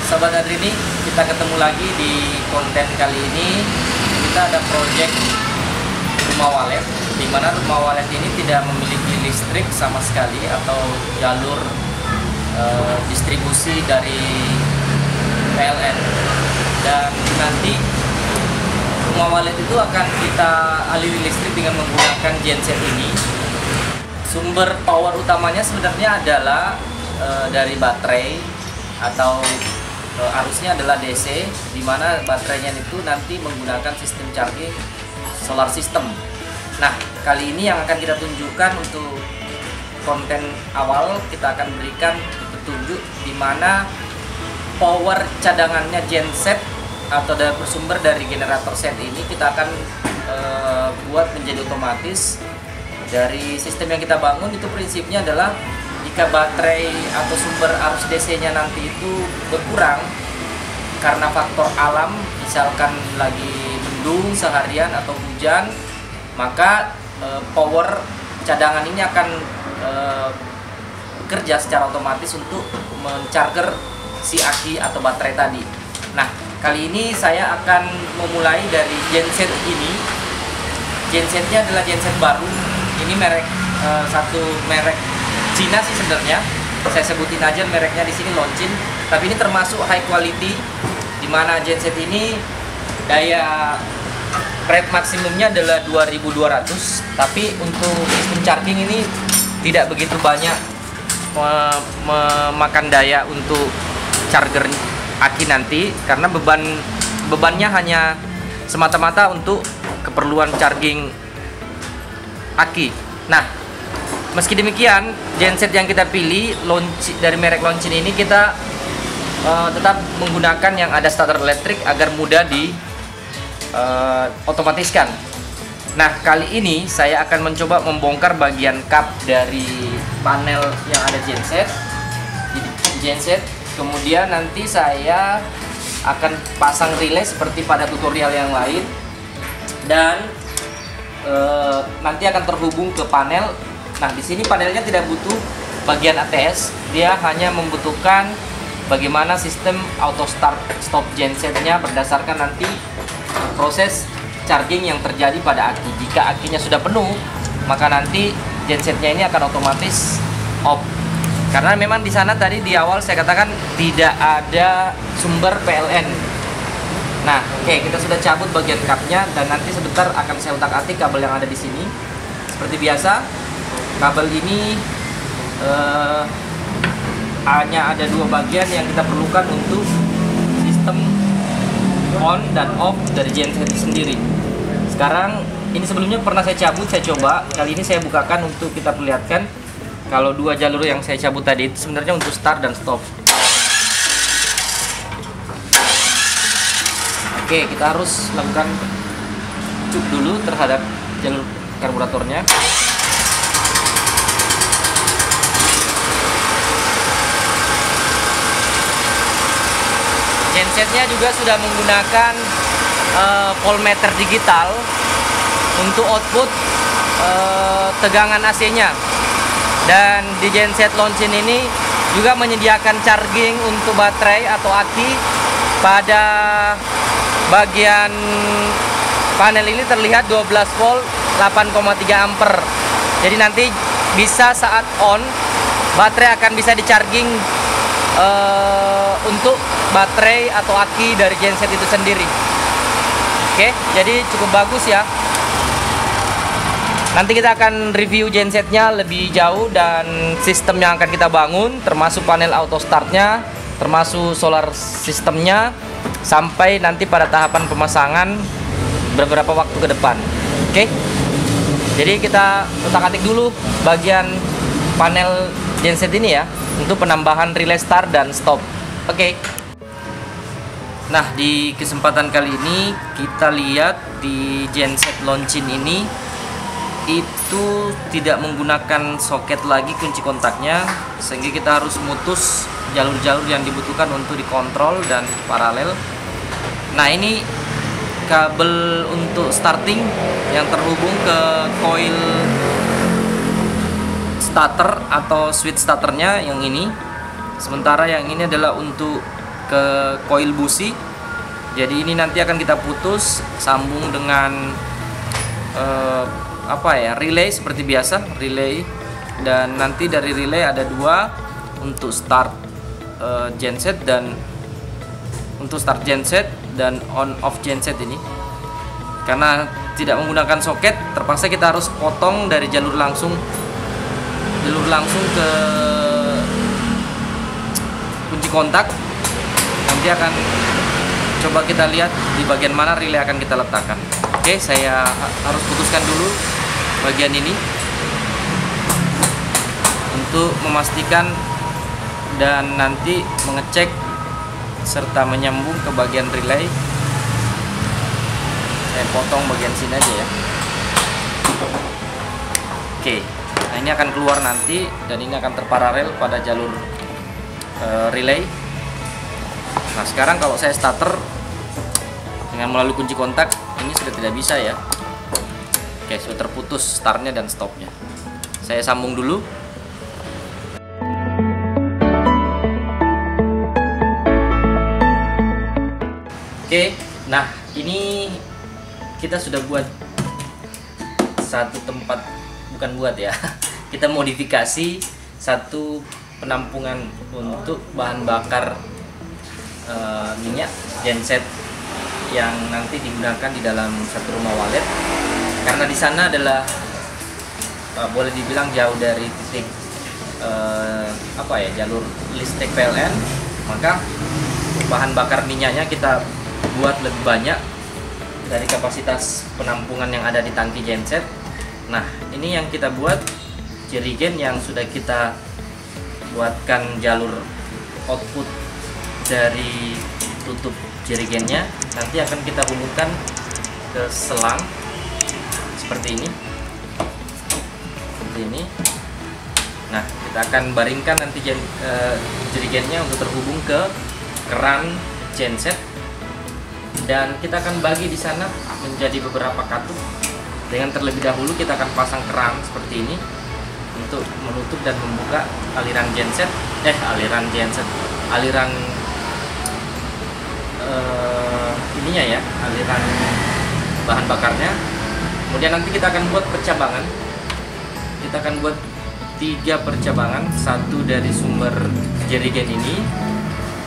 Sobat Adrini, kita ketemu lagi di konten kali ini. Kita ada project rumah walet, di mana rumah walet ini tidak memiliki listrik sama sekali atau jalur distribusi dari PLN. Dan nanti rumah walet itu akan kita aliri listrik dengan menggunakan genset ini. Sumber power utamanya sebenarnya adalah dari baterai atau arusnya adalah DC, di mana baterainya itu nanti menggunakan sistem charging solar system. Nah, kali ini yang akan kita tunjukkan untuk konten awal, kita akan berikan petunjuk di mana power cadangannya genset atau dari bersumber dari generator set ini kita akan buat menjadi otomatis. Dari sistem yang kita bangun itu prinsipnya adalah jika baterai atau sumber arus DC-nya nanti itu berkurang karena faktor alam, misalkan lagi mendung seharian atau hujan, maka power cadangan ini akan bekerja secara otomatis untuk mencharger si aki atau baterai tadi. Nah, kali ini saya akan memulai dari genset ini. Gensetnya adalah genset baru. Ini merek satu merek Cina sih sebenarnya, saya sebutin aja mereknya di sini Longchin. Tapi ini termasuk high quality, di mana genset ini daya rate maksimumnya adalah 2200. Tapi untuk sistem charging ini tidak begitu banyak memakan daya untuk charger aki nanti, karena bebannya hanya semata-mata untuk keperluan charging aki. Nah, meski demikian, genset yang kita pilih dari merek Longchin ini kita tetap menggunakan yang ada starter elektrik agar mudah di otomatiskan. Nah, kali ini saya akan mencoba membongkar bagian kap dari panel yang ada genset. Kemudian nanti saya akan pasang relay seperti pada tutorial yang lain, dan nanti akan terhubung ke panel. Nah, di sini panelnya tidak butuh bagian ATS, dia hanya membutuhkan bagaimana sistem auto start stop gensetnya berdasarkan nanti proses charging yang terjadi pada aki. Jika akinya sudah penuh, maka nanti gensetnya ini akan otomatis off. Karena memang di sana tadi di awal saya katakan tidak ada sumber PLN. Nah, oke, kita sudah cabut bagian kapnya dan nanti sebentar akan saya utak-atik kabel yang ada di sini. Seperti biasa, kabel ini hanya ada dua bagian yang kita perlukan untuk sistem on dan off dari genset sendiri. Sekarang ini sebelumnya pernah saya cabut, saya coba. Kali ini saya bukakan untuk kita perlihatkan kalau dua jalur yang saya cabut tadi itu sebenarnya untuk start dan stop. Oke, kita harus lakukan cuk dulu terhadap jalur karburatornya. Gensetnya juga sudah menggunakan voltmeter digital untuk output tegangan AC-nya. Dan di genset Longchin ini juga menyediakan charging untuk baterai atau aki. Pada bagian panel ini terlihat 12 volt 8,3 ampere. Jadi nanti bisa saat on baterai akan bisa di-charging untuk baterai atau aki dari genset itu sendiri. Oke, jadi cukup bagus ya. Nanti kita akan review gensetnya lebih jauh dan sistem yang akan kita bangun, termasuk panel auto startnya, termasuk solar sistemnya, sampai nanti pada tahapan pemasangan beberapa waktu ke depan. Oke, jadi kita utak-atik dulu bagian panel genset ini ya, untuk penambahan relay start dan stop. Oke. Nah, di kesempatan kali ini kita lihat di genset Longchin ini itu tidak menggunakan soket lagi kunci kontaknya, sehingga kita harus mutus jalur-jalur yang dibutuhkan untuk dikontrol dan paralel. Nah, ini kabel untuk starting yang terhubung ke coil starter atau switch starternya yang ini. Sementara yang ini adalah untuk ke coil busi. Jadi ini nanti akan kita putus, sambung dengan relay seperti biasa, relay. Dan nanti dari relay ada dua untuk start genset dan on off genset ini. Karena tidak menggunakan soket, terpaksa kita harus potong dari jalur langsung ke kunci kontak. Nanti akan coba kita lihat di bagian mana relay akan kita letakkan. Oke, saya harus putuskan dulu bagian ini untuk memastikan dan nanti mengecek serta menyambung ke bagian relay. Saya potong bagian sini aja ya. Oke, nah ini akan keluar nanti dan ini akan terparalel pada jalur relay. Nah sekarang kalau saya starter dengan melalui kunci kontak ini sudah tidak bisa ya. Oke, sudah terputus startnya dan stopnya. Saya sambung dulu. Oke, nah ini kita sudah buat satu tempat, bukan buat ya, kita modifikasi satu penampungan untuk bahan bakar minyak genset yang nanti digunakan di dalam satu rumah walet. Karena di sana adalah boleh dibilang jauh dari titik jalur listrik PLN, maka bahan bakar minyaknya kita buat lebih banyak dari kapasitas penampungan yang ada di tangki genset. Nah ini yang kita buat jerigen yang sudah kita buatkan jalur output dari tutup jerigennya, nanti akan kita hubungkan ke selang seperti ini. Nah kita akan baringkan nanti jerigennya untuk terhubung ke keran genset, dan kita akan bagi di sana menjadi beberapa katup. Dengan terlebih dahulu kita akan pasang keran seperti ini untuk menutup dan membuka aliran aliran bahan bakarnya. Kemudian nanti kita akan buat percabangan. Kita akan buat 3 percabangan, satu dari sumber jerigen ini,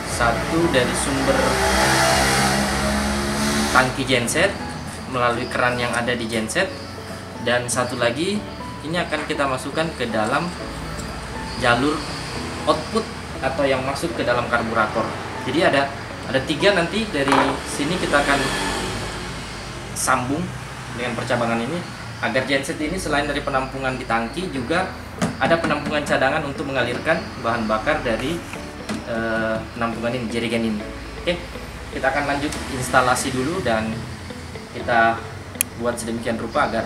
satu dari sumber tangki genset melalui keran yang ada di genset, dan satu lagi ini akan kita masukkan ke dalam jalur output atau yang masuk ke dalam karburator. Jadi ada 3 nanti. Dari sini kita akan sambung dengan percabangan ini agar genset ini selain dari penampungan di tangki juga ada penampungan cadangan untuk mengalirkan bahan bakar dari penampungan ini, jerigen ini. Oke, kita akan lanjut instalasi dulu dan kita buat sedemikian rupa agar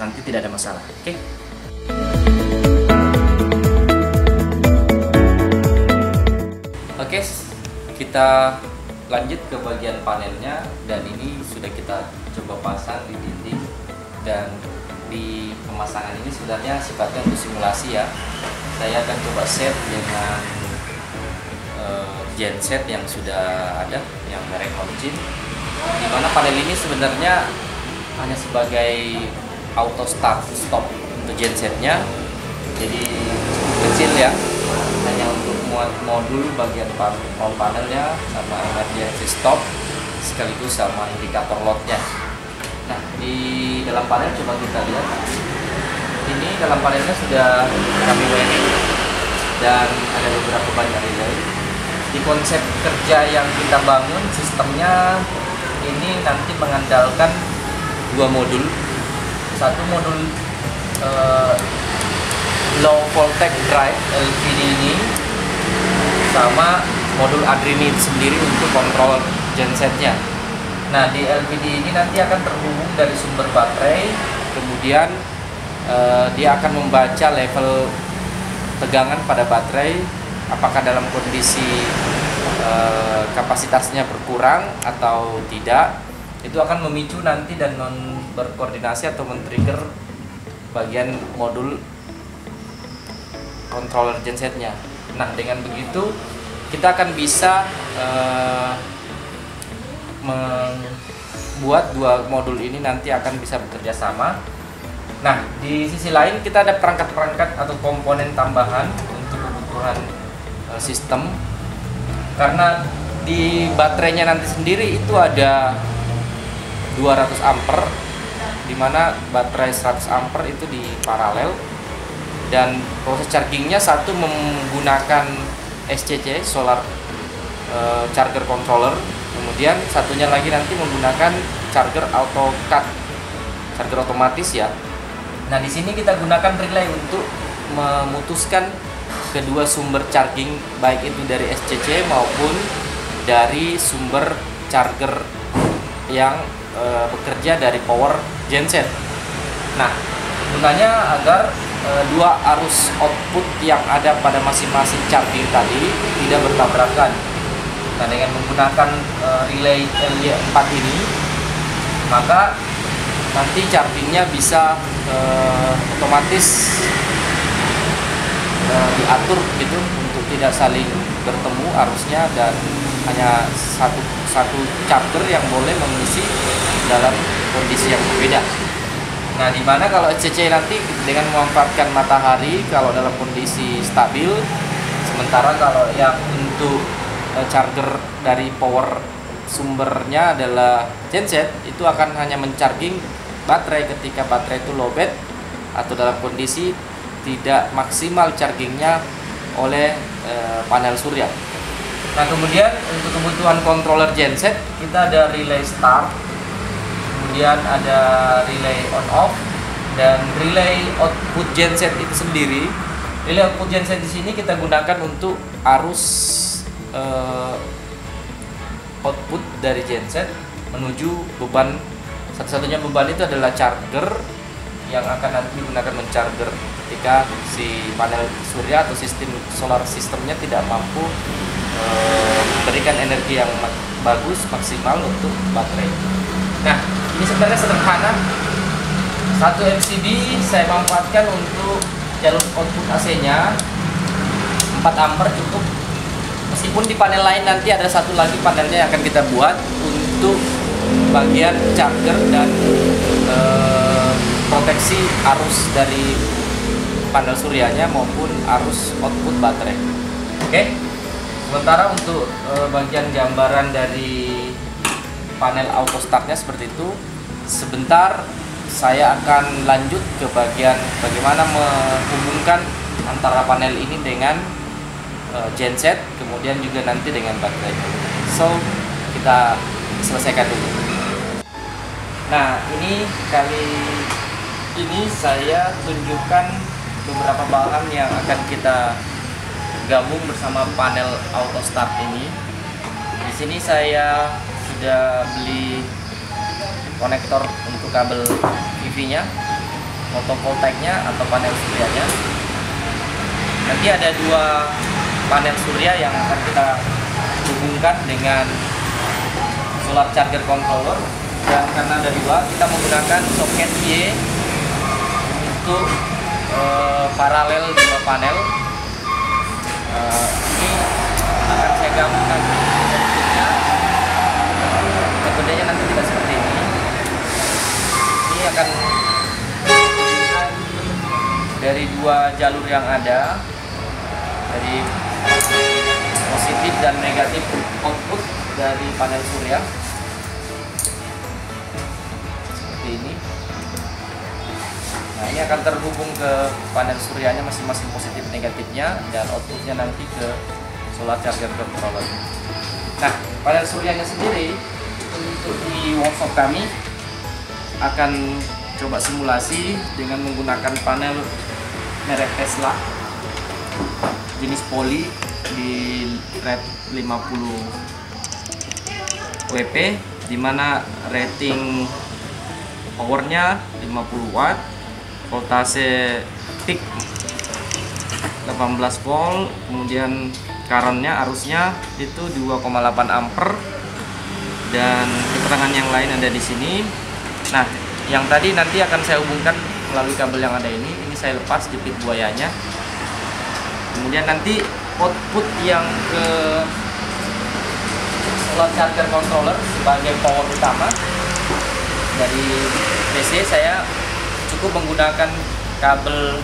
nanti tidak ada masalah. Oke. Oke, kita lanjut ke bagian panelnya, dan ini sudah kita coba pasang di dinding. Dan di pemasangan ini sebenarnya sifatnya untuk simulasi ya. Saya akan coba set dengan genset yang sudah ada, yang merek Longchin, di mana panel ini sebenarnya hanya sebagai auto start stop untuk gensetnya, jadi kecil ya, hanya untuk muat modul bagian panelnya sama emergency stop sekaligus sama indikator loadnya. Nah di dalam panel coba kita lihat, ini dalam panelnya sudah kami wiring dan ada beberapa banyak relay. Di konsep kerja yang kita bangun, sistemnya ini nanti mengandalkan 2 modul. Satu modul low voltage drive LVD ini, sama modul Adrenoid sendiri untuk kontrol gensetnya. Nah di LVD ini nanti akan terhubung dari sumber baterai, kemudian dia akan membaca level tegangan pada baterai, apakah dalam kondisi kapasitasnya berkurang atau tidak. Itu akan memicu nanti dan berkoordinasi atau men-trigger bagian modul controller gensetnya. Nah dengan begitu kita akan bisa membuat dua modul ini nanti akan bisa bekerja sama. Nah, di sisi lain kita ada perangkat-perangkat atau komponen tambahan untuk kebutuhan sistem, karena di baterainya nanti sendiri itu ada 200 ampere, dimana baterai 100 ampere itu di paralel, dan proses chargingnya satu menggunakan SCC, solar charger controller, kemudian satunya lagi nanti menggunakan charger auto cut, charger otomatis ya. Nah, di sini kita gunakan relay untuk memutuskan kedua sumber charging, baik itu dari SCC maupun dari sumber charger yang bekerja dari power genset. Nah, gunanya agar dua arus output yang ada pada masing-masing charging tadi tidak bertabrakan. Nah, dengan menggunakan relay LY4 ini, maka nanti chargingnya bisa otomatis diatur gitu untuk tidak saling bertemu arusnya, dan hanya satu charger yang boleh mengisi dalam kondisi yang berbeda. Nah, dimana kalau SCC nanti dengan memanfaatkan matahari kalau dalam kondisi stabil, sementara kalau yang untuk charger dari power sumbernya adalah genset, itu akan hanya mencharging baterai ketika baterai itu lowbat atau dalam kondisi tidak maksimal chargingnya oleh panel surya. Nah, kemudian untuk kebutuhan controller genset kita ada relay start, kemudian ada relay on off, dan relay output genset itu sendiri. Relay output genset di sini kita gunakan untuk arus output dari genset menuju beban. Satu-satunya beban itu adalah charger yang akan nanti digunakan mencharger ketika si panel surya atau sistem solar sistemnya tidak mampu memberikan energi yang bagus maksimal untuk baterai. Nah, ini sebenarnya sederhana. Satu MCB saya manfaatkan untuk jalur output AC-nya 4 ampere cukup. Meskipun di panel lain nanti ada satu lagi panelnya yang akan kita buat untuk bagian charger dan proteksi arus dari panel suryanya maupun arus output baterai. Oke. Sementara untuk bagian gambaran dari panel auto startnya seperti itu. Sebentar saya akan lanjut ke bagian bagaimana menghubungkan antara panel ini dengan genset, kemudian juga nanti dengan baterai. So, kita selesaikan dulu. Nah, ini kali ini saya tunjukkan beberapa bahan yang akan kita gabung bersama panel auto start ini. Di sini saya sudah beli konektor untuk kabel PV-nya, photovoltaiknya atau panel suryanya. Nanti ada dua panel surya yang akan kita hubungkan dengan solar charger controller, dan karena ada dua, kita menggunakan soket Y untuk paralel dua panel. Ini akan saya gabungkan outputnya. Metodenya nanti tidak seperti ini. Ini akan dari dua jalur yang ada, dari positif dan negatif output dari panel surya seperti ini. Nah, ini akan terhubung ke panel suryanya masing-masing positif negatifnya, dan outputnya nanti ke solar charger controller. Nah, panel suryanya sendiri untuk di workshop kami akan coba simulasi dengan menggunakan panel merek Tesla jenis poly di rate 50 WP, dimana rating powernya 50 watt, voltase peak 18 volt, kemudian currentnya, arusnya itu 2,8 ampere, dan keterangan yang lain ada di sini. Nah, yang tadi nanti akan saya hubungkan melalui kabel yang ada ini saya lepas jepit buayanya. Kemudian nanti output yang ke solar charger controller sebagai power utama dari DC. Saya cukup menggunakan kabel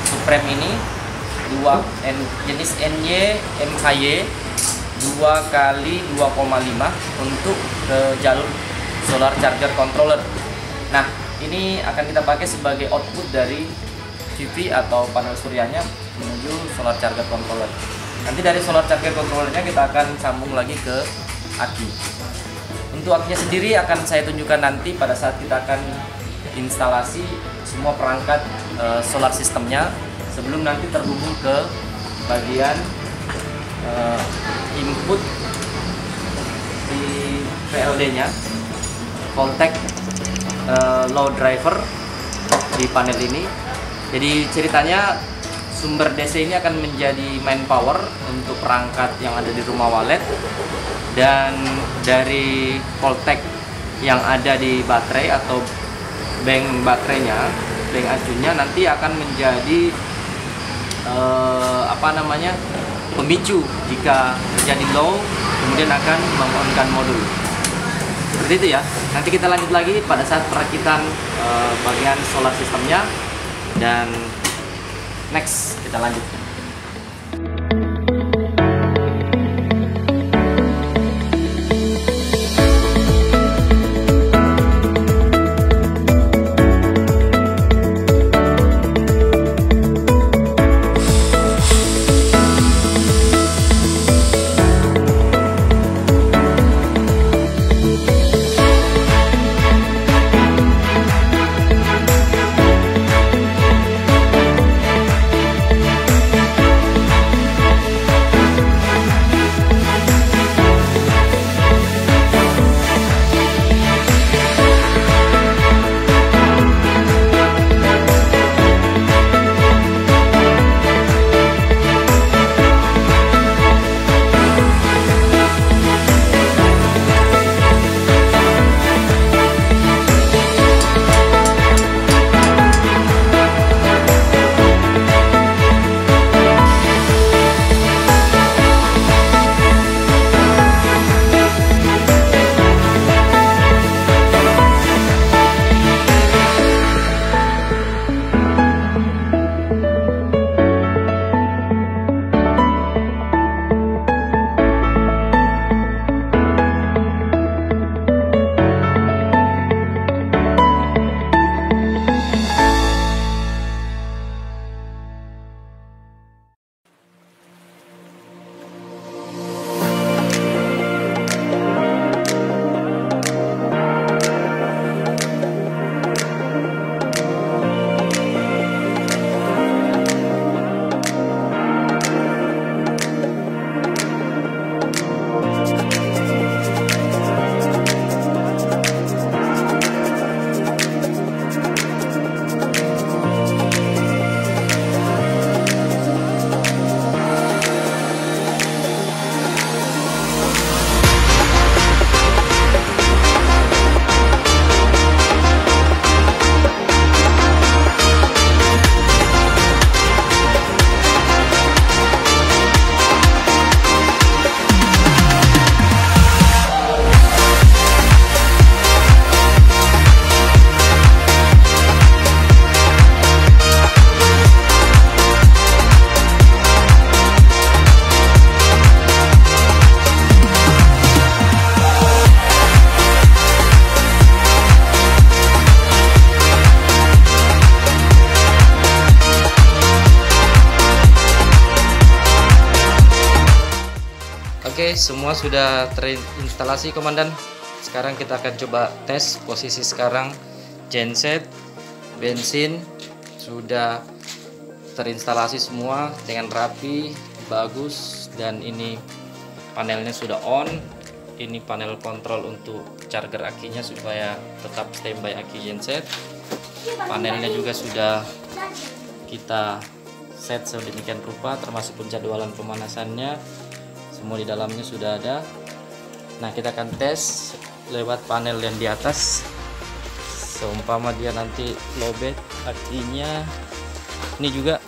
Supreme ini jenis NY MHY 2x2,5 untuk ke jalur solar charger controller. Nah, ini akan kita pakai sebagai output dari PV atau panel suryanya menuju solar charger controller. Nanti dari solar charger controllernya kita akan sambung lagi ke aki. Untuk akinya sendiri akan saya tunjukkan nanti pada saat kita akan instalasi semua perangkat solar sistemnya, sebelum nanti terhubung ke bagian input di PLD-nya, contact load driver di panel ini. Jadi ceritanya sumber DC ini akan menjadi main power untuk perangkat yang ada di rumah walet, dan dari voltage yang ada di baterai atau bank baterainya, bank acunya nanti akan menjadi pemicu jika terjadi low, kemudian akan meng-on-kan modul. Seperti itu ya. Nanti kita lanjut lagi pada saat perakitan bagian solar sistemnya, dan next kita lanjutkan. Oke, semua sudah terinstalasi komandan. Sekarang kita akan coba tes posisi sekarang. Genset, bensin sudah terinstalasi semua dengan rapi, bagus, dan ini panelnya sudah on. Ini panel kontrol untuk charger akinya supaya tetap standby aki genset. Panelnya juga sudah kita set sedemikian rupa, termasuk penjadwalan pemanasannya. Semua di dalamnya sudah ada. Nah, kita akan tes lewat panel yang di atas. Seumpama dia nanti lowbat akinya. Ini juga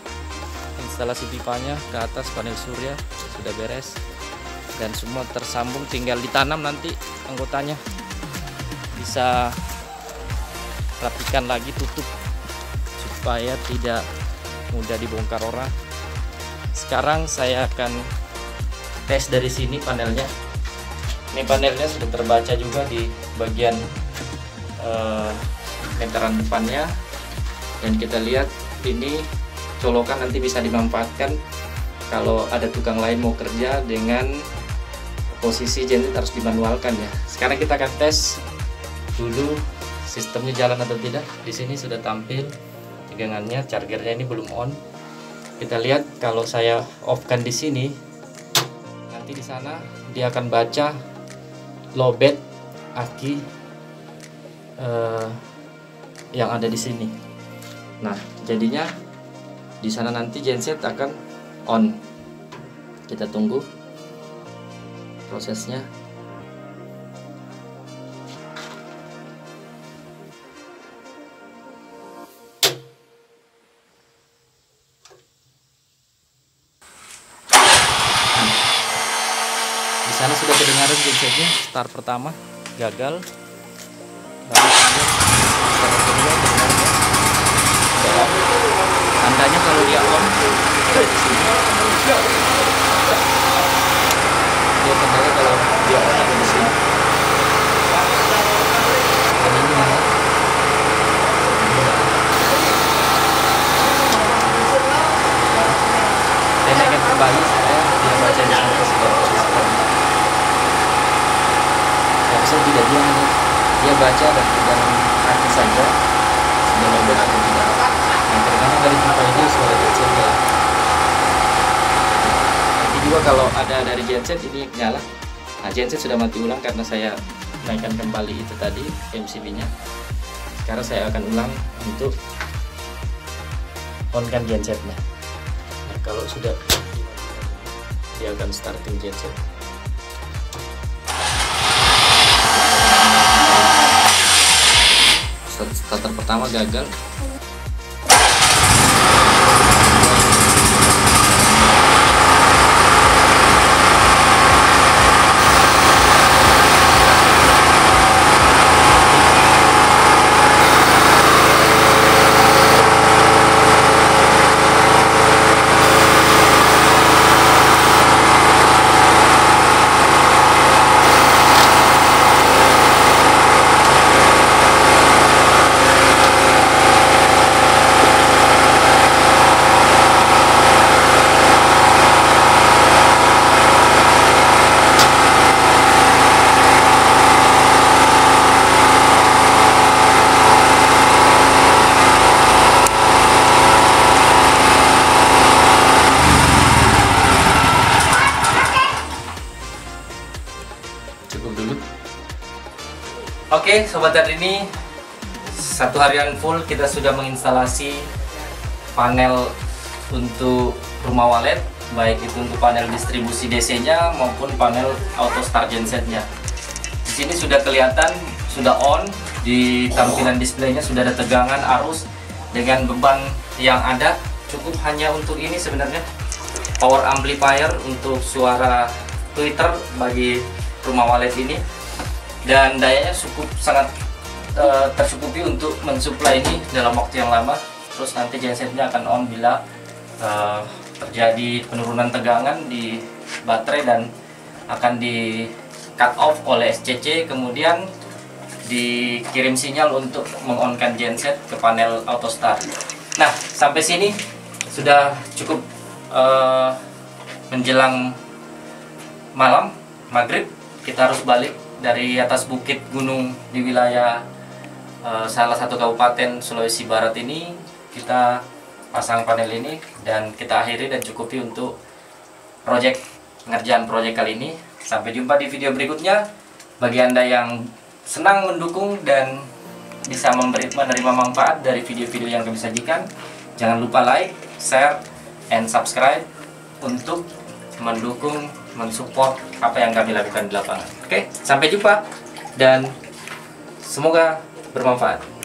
instalasi pipanya ke atas panel surya sudah beres dan semua tersambung, tinggal ditanam nanti anggotanya. Bisa rapikan lagi, tutup supaya tidak mudah dibongkar orang. Sekarang saya akan tes dari sini panelnya. Ini panelnya sudah terbaca juga di bagian meteran depannya, dan kita lihat ini colokan nanti bisa dimanfaatkan kalau ada tukang lain mau kerja dengan posisi genset harus dimanualkan ya. Sekarang kita akan tes dulu sistemnya jalan atau tidak. Di sini sudah tampil tegangannya, chargernya ini belum on. Kita lihat kalau saya off-kan di sini, nanti di sana dia akan baca lowbat aki yang ada di sini. Nah, jadinya di sana nanti genset akan on. Kita tunggu prosesnya. Di sana sudah kedengaran gensetnya start pertama gagal. Lalu kemudian start kedua kedengaran sudah on. Tandanya kalau dia on di sini. Dia tandanya kalau dia on ada di sini. Dan ini mana? Saya naikkan kembali supaya dia baca di sana sudah posisi. Ya, bisa tidak dia baca dan dalam kaki saja sudah lowbat atau tidak. Nah, terkadang dari pipa ini suara gensetnya. Nanti juga kalau ada dari genset ini nyala. Nah, genset sudah mati ulang karena saya naikkan kembali itu tadi MCB-nya. Sekarang saya akan ulang untuk on-kan gensetnya. Nah, kalau sudah dia akan starting genset. Starter pertama gagal. Cukup dulu. Oke, sobat ini satu harian full kita sudah menginstalasi panel untuk rumah walet, baik itu untuk panel distribusi DC-nya maupun panel auto start gensetnya. Di sini sudah kelihatan sudah on, di tampilan displaynya sudah ada tegangan arus dengan beban yang ada. Cukup hanya untuk ini sebenarnya power amplifier untuk suara tweeter bagi rumah walet ini, dan dayanya cukup sangat tercukupi untuk mensuplai ini dalam waktu yang lama. Terus nanti gensetnya akan on bila terjadi penurunan tegangan di baterai dan akan di cut off oleh SCC, kemudian dikirim sinyal untuk mengonkan genset ke panel auto start. Nah, sampai sini sudah cukup menjelang malam maghrib. Kita harus balik dari atas bukit gunung di wilayah salah satu kabupaten Sulawesi Barat ini. Kita pasang panel ini dan kita akhiri dan cukupi untuk ngerjaan proyek kali ini. Sampai jumpa di video berikutnya. Bagi Anda yang senang mendukung dan bisa menerima manfaat dari video-video yang kami sajikan, jangan lupa like, share, and subscribe untuk mendukung, mensupport apa yang kami lakukan di lapangan. Oke, sampai jumpa dan semoga bermanfaat.